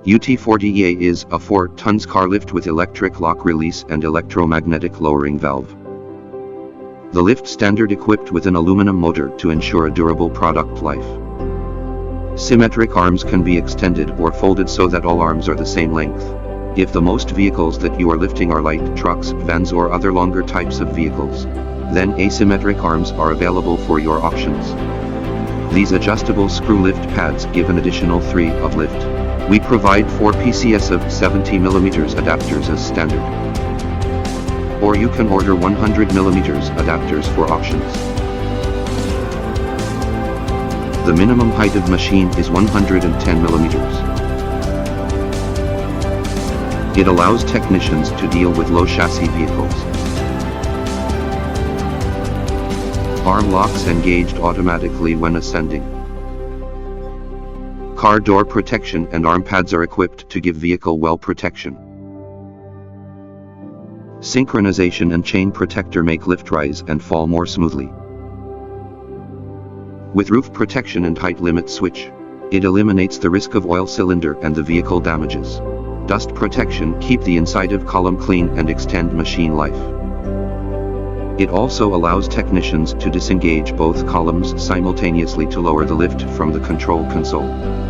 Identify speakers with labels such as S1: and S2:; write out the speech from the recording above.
S1: U-T40ea is a 4 tons car lift with electric lock release and electromagnetic lowering valve. The lift standard equipped with an aluminum motor to ensure a durable product life. Symmetric arms can be extended or folded so that all arms are the same length. If the most vehicles that you are lifting are light trucks, vans or other longer types of vehicles, then asymmetric arms are available for your options. These adjustable screw lift pads give an additional 3 of lift. We provide 4 PCS of 70mm adapters as standard. Or you can order 100mm adapters for options. The minimum height of machine is 110mm. It allows technicians to deal with low chassis vehicles. Arm locks engaged automatically when ascending. Car door protection and arm pads are equipped to give vehicle well protection. Synchronization and chain protector make lift rise and fall more smoothly. With roof protection and height limit switch, it eliminates the risk of oil cylinder and the vehicle damages. Dust protection keep the inside of column clean and extend machine life. It also allows technicians to disengage both columns simultaneously to lower the lift from the control console.